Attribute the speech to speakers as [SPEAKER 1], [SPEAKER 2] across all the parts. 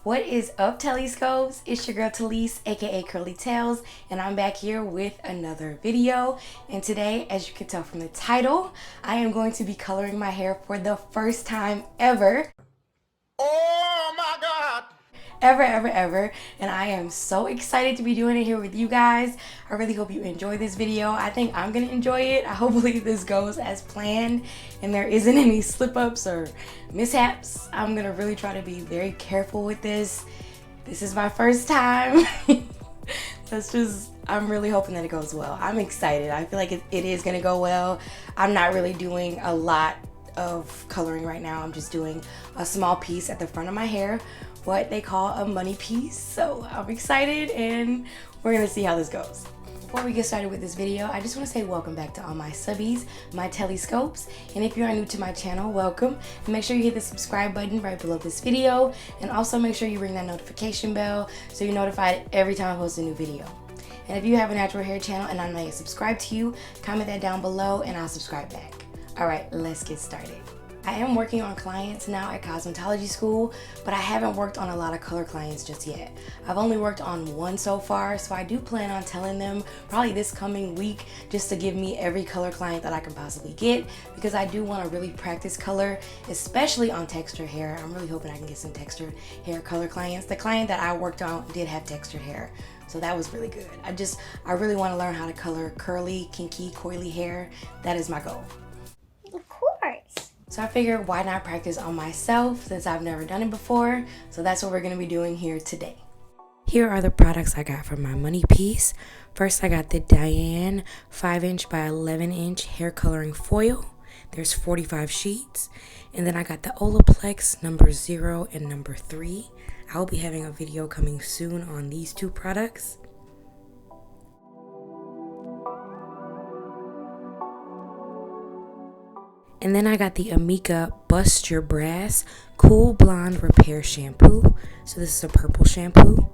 [SPEAKER 1] What is up, telescopes? It's your girl Talise, aka Curly Tails, and I'm back here with another video. And today, as you can tell from the title, I am going to be coloring my hair for the first time ever.
[SPEAKER 2] Oh my God!
[SPEAKER 1] Ever. And I am so excited to be doing it here with you guys. I really hope you enjoy this video. I think I'm gonna enjoy it. Hopefully this goes as planned and there isn't any slip-ups or mishaps. I'm gonna really try to be very careful with this. This is my first time. I'm really hoping that it goes well. I'm excited. I feel like it is gonna go well. I'm not really doing a lot of coloring right now. I'm just doing a small piece at the front of my hair, what they call a money piece. So I'm excited and we're gonna see how this goes. Before we get started with this video, I just want to say welcome back to all my subbies, my telescopes, and if you are new to my channel, welcome. And make sure you hit the subscribe button right below this video, and also make sure you ring that notification bell so you're notified every time I post a new video. And if you have a natural hair channel and I'm not yet subscribed to you, comment that down below and I'll subscribe back. Alright, let's get started. I am working on clients now at cosmetology school, but I haven't worked on a lot of color clients just yet. I've only worked on one so far, so I do plan on telling them probably this coming week just to give me every color client that I can possibly get, because I do want to really practice color, especially on textured hair. I'm really hoping I can get some textured hair color clients. The client that I worked on did have textured hair, so that was really good. I really want to learn how to color curly, kinky, coily hair. That is my goal. So I figured, why not practice on myself since I've never done it before? So that's what we're going to be doing here today. Here are the products I got for my money piece. First, I got the Diane 5" by 11" hair coloring foil. There's 45 sheets. And then I got the Olaplex number 0 and number 3. I will be having a video coming soon on these two products. And then I got the Amika Bust Your Brass Cool Blonde Repair Shampoo. So this is a purple shampoo.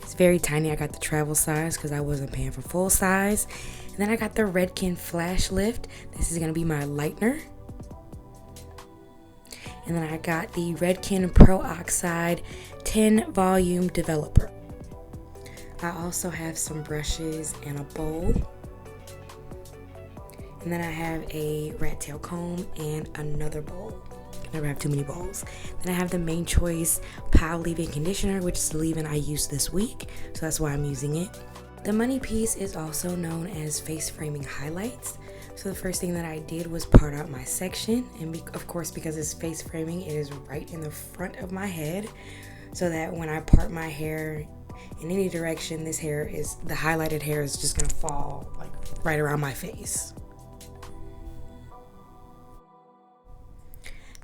[SPEAKER 1] It's very tiny. I got the travel size because I wasn't paying for full size. And then I got the Redken Flash Lift. This is going to be my lightener. And then I got the Redken Pro Oxide 10 Volume Developer. I also have some brushes and a bowl. And then I have a rat tail comb and another bowl. I never have too many bowls. Then I have the Main Choice Pile Leave-In Conditioner, which is the leave-in I used this week, so that's why I'm using it. The money piece is also known as face framing highlights. So the first thing that I did was part out my section, and of course, because it's face framing, it is right in the front of my head, so that when I part my hair in any direction, the highlighted hair is just gonna fall like right around my face.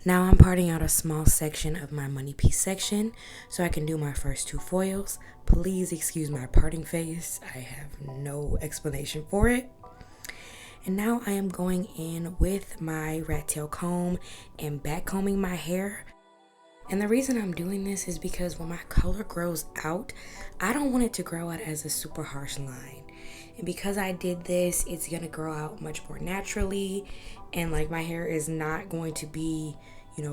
[SPEAKER 1] Now I'm parting out a small section of my money piece section so I can do my first two foils. Please excuse my parting face. I have no explanation for it. And now I am going in with my rat tail comb and back combing my hair. And the reason I'm doing this is because when my color grows out, I don't want it to grow out as a super harsh line. And because I did this, it's gonna grow out much more naturally, and like my hair is not going to be,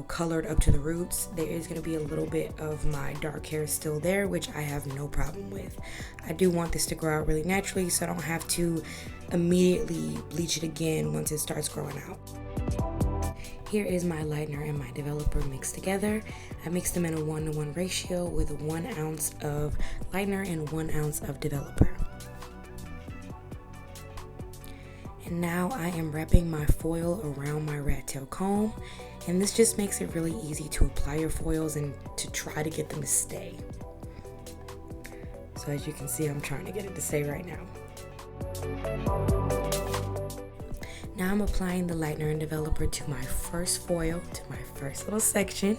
[SPEAKER 1] colored up to the roots. There is gonna be a little bit of my dark hair still there, which I have no problem with. I do want this to grow out really naturally, so I don't have to immediately bleach it again once it starts growing out. Here is my lightener and my developer mixed together. I mixed them in a 1-to-1 ratio with 1 ounce of lightener and 1 ounce of developer. And now I am wrapping my foil around my rat tail comb, and this just makes it really easy to apply your foils and to try to get them to stay. So as you can see, I'm trying to get it to stay right now. Now I'm applying the lightener and developer to my first foil, to my first little section.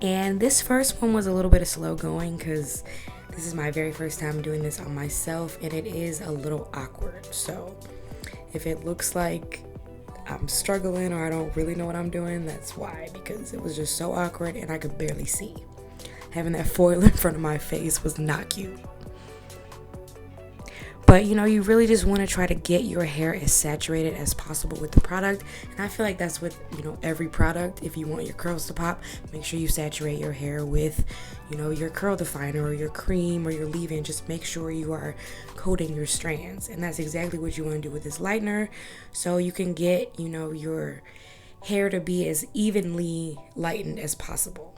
[SPEAKER 1] And this first one was a little bit of slow going because this is my very first time doing this on myself, and it is a little awkward. So if it looks like I'm struggling or I don't really know what I'm doing, that's why, because it was just so awkward and I could barely see. Having that foil in front of my face was not cute. But you know, you really just want to try to get your hair as saturated as possible with the product. And I feel like that's with, you know, every product. If you want your curls to pop, make sure you saturate your hair with, you know, your curl definer or your cream or your leave-in. Just make sure you are coating your strands. And that's exactly what you want to do with this lightener. So you can get, you know, your hair to be as evenly lightened as possible.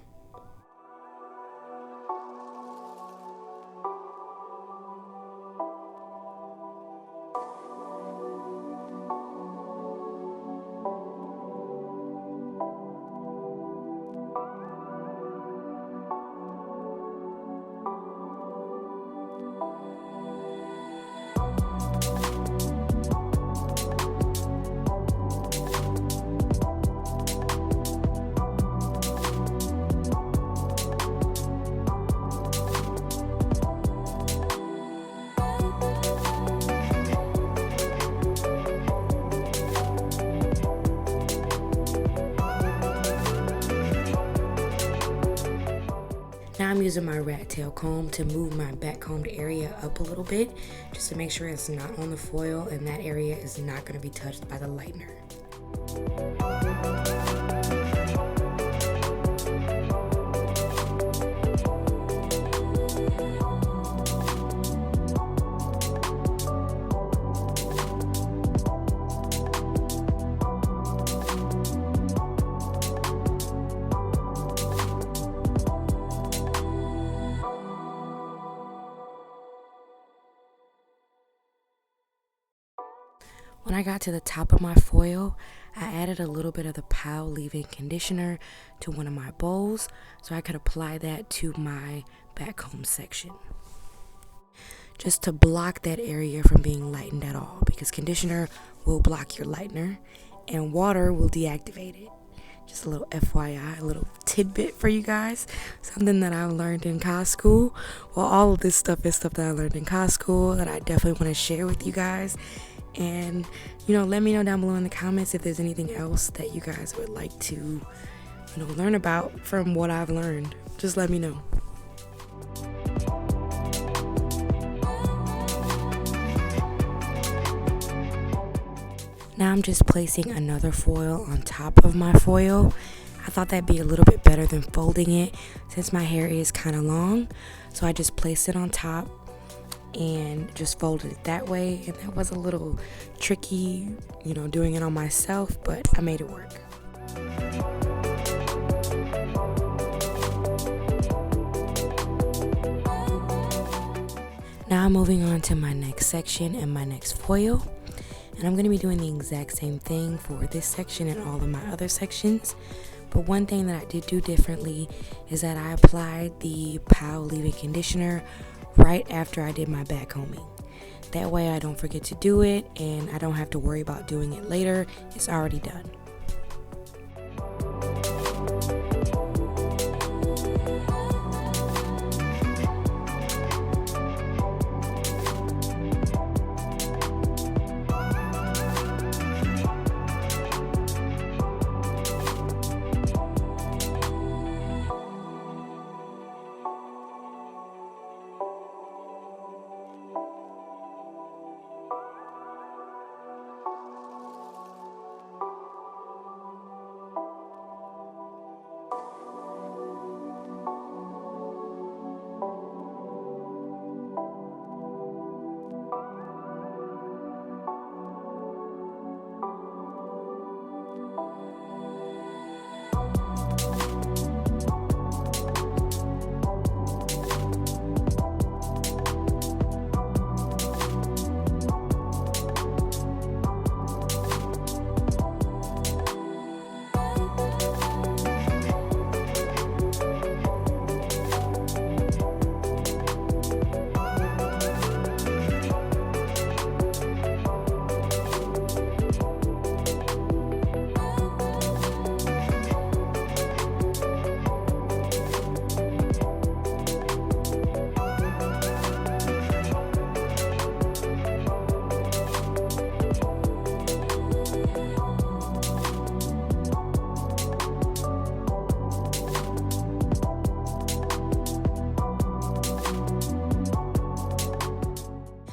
[SPEAKER 1] Now I'm using my rat tail comb to move my back combed area up a little bit, just to make sure it's not on the foil and that area is not going to be touched by the lightener. When I got to the top of my foil, I added a little bit of the Pow leave-in conditioner to one of my bowls so I could apply that to my back comb section, just to block that area from being lightened at all, because conditioner will block your lightener and water will deactivate it. Just a little FYI, a little tidbit for you guys, something that I learned in college school. Well, all of this stuff is stuff that I learned in college school that I definitely want to share with you guys. And, you know, let me know down below in the comments if there's anything else that you guys would like to, you know, learn about from what I've learned. Just let me know. Now I'm just placing another foil on top of my foil. I thought that'd be a little bit better than folding it since my hair is kind of long. So I just placed it on top and just folded it that way, and that was a little tricky, you know, doing it on myself, but I made it work. Now I'm moving on to my next section and my next foil, and I'm going to be doing the exact same thing for this section and all of my other sections. But one thing that I did do differently is that I applied the Pow leave-in conditioner right after I did my back combing. That way I don't forget to do it and I don't have to worry about doing it later. It's already done.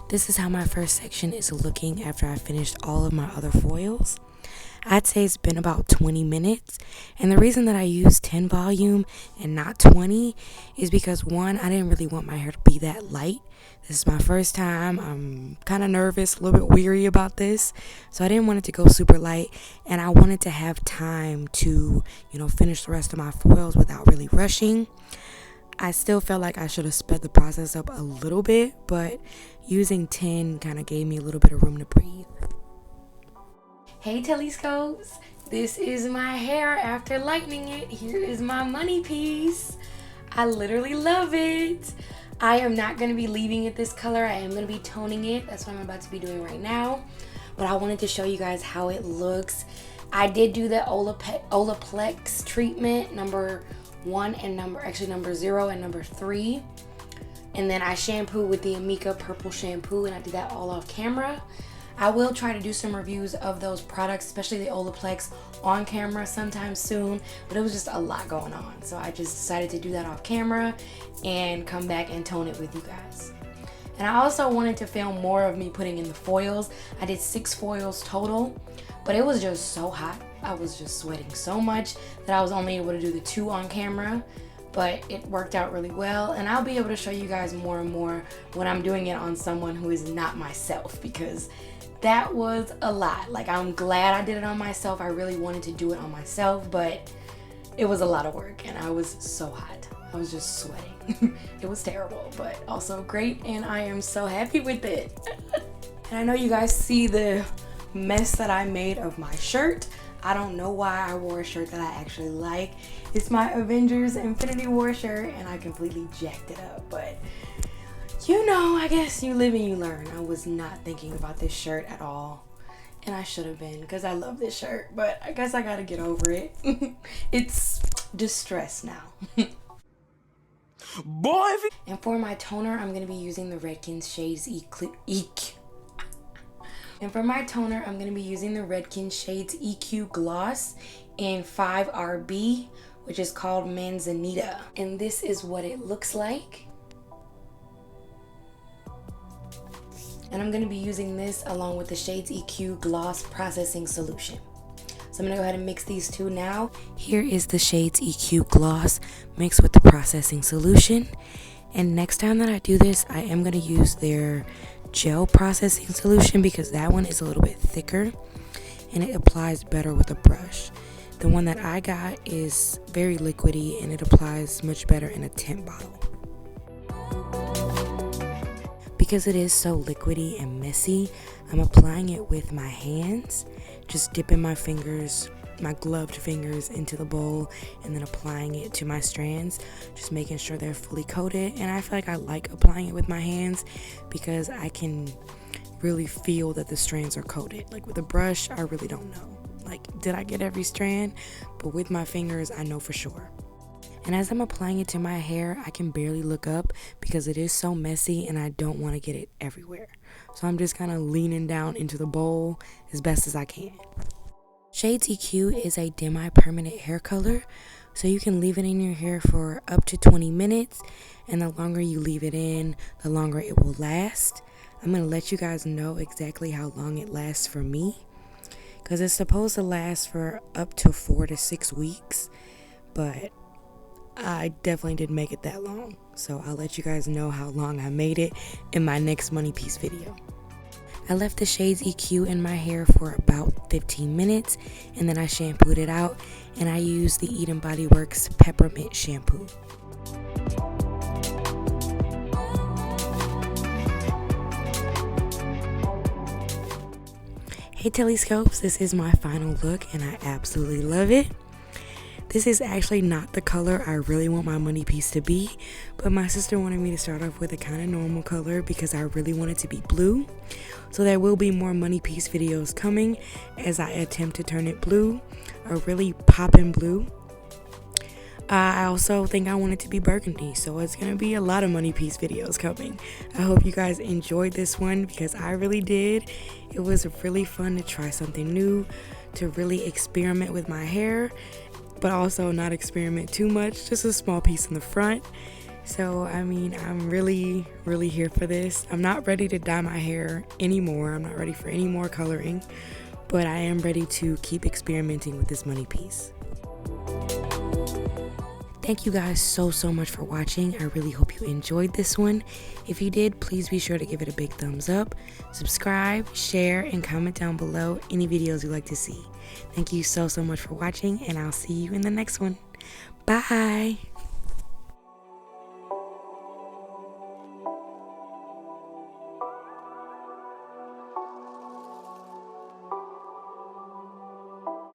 [SPEAKER 1] This is how my first section is looking after I finished all of my other foils. I'd say it's been about 20 minutes, and the reason that I used 10 volume and not 20 is because, one, I didn't really want my hair to be that light. This is my first time. I'm kind of nervous, a little bit weary about this, so I didn't want it to go super light, and I wanted to have time to, finish the rest of my foils without really rushing. I still felt like I should have sped the process up a little bit, but using 10 kind of gave me a little bit of room to breathe. Hey telescopes, this is my hair after lightening it. Here is my money piece. I literally love it. I am not going to be leaving it this color. I am going to be toning it. That's what I'm about to be doing right now. But I wanted to show you guys how it looks. I did do the Olaplex treatment, number 1 and number 0 and number 3. And then I shampooed with the Amika purple shampoo, and I did that all off camera. I will try to do some reviews of those products, especially the Olaplex, on camera sometime soon, but it was just a lot going on. So I just decided to do that off camera and come back and tone it with you guys. And I also wanted to film more of me putting in the foils. I did 6 foils total, but it was just so hot. I was just sweating so much that I was only able to do the 2 on camera, but it worked out really well. And I'll be able to show you guys more and more when I'm doing it on someone who is not myself, because that was a lot. Like, I'm glad I did it on myself. I really wanted to do it on myself, but it was a lot of work and I was so hot. I was just sweating. It was terrible, but also great, and I am so happy with it. And I know you guys see the mess that I made of my shirt. I don't know why I wore a shirt that I actually like. It's my Avengers Infinity War shirt, and I completely jacked it up, but I guess you live and you learn. I was not thinking about this shirt at all, and I should have been, because I love this shirt, but I guess I gotta get over it. It's distress now.
[SPEAKER 2] Boy,
[SPEAKER 1] And for my toner, I'm gonna be using the Redken Shades EQ Gloss in 5RB, which is called Manzanita. And this is what it looks like. And I'm going to be using this along with the Shades EQ Gloss Processing Solution. So I'm going to go ahead and mix these two now. Here is the Shades EQ Gloss mixed with the Processing Solution. And next time that I do this, I am going to use their Gel Processing Solution, because that one is a little bit thicker and it applies better with a brush. The one that I got is very liquidy and it applies much better in a tint bottle. Because it is so liquidy and messy, I'm applying it with my hands, just dipping my fingers, my gloved fingers, into the bowl and then applying it to my strands, just making sure they're fully coated. And I feel like I like applying it with my hands because I can really feel that the strands are coated. Like with a brush, I really don't know. Like, did I get every strand? But with my fingers, I know for sure. And as I'm applying it to my hair, I can barely look up because it is so messy and I don't want to get it everywhere. So I'm just kind of leaning down into the bowl as best as I can. Shades EQ is a demi-permanent hair color, so you can leave it in your hair for up to 20 minutes, and the longer you leave it in, the longer it will last. I'm going to let you guys know exactly how long it lasts for me, because it's supposed to last for up to 4 to 6 weeks, but I definitely didn't make it that long. So I'll let you guys know how long I made it in my next money piece video. I left the Shades EQ in my hair for about 15 minutes and then I shampooed it out, and I used the Eden Body Works peppermint shampoo. Hey telescopes, this is my final look and I absolutely love it. This is actually not the color I really want my money piece to be, but my sister wanted me to start off with a kind of normal color because I really want it to be blue. So there will be more money piece videos coming as I attempt to turn it blue, a really poppin' blue. I also think I want it to be burgundy, so it's going to be a lot of money piece videos coming. I hope you guys enjoyed this one because I really did. It was really fun to try something new, to really experiment with my hair, but also not experiment too much, just a small piece in the front. So, I mean, I'm really here for this. I'm not ready to dye my hair anymore. I'm not ready for any more coloring, but I am ready to keep experimenting with this money piece. Thank you guys so much for watching. I really hope you enjoyed this one. If you did, please be sure to give it a big thumbs up, subscribe, share, and comment down below any videos you'd like to see. Thank you so much for watching, and I'll see you in the next one. Bye!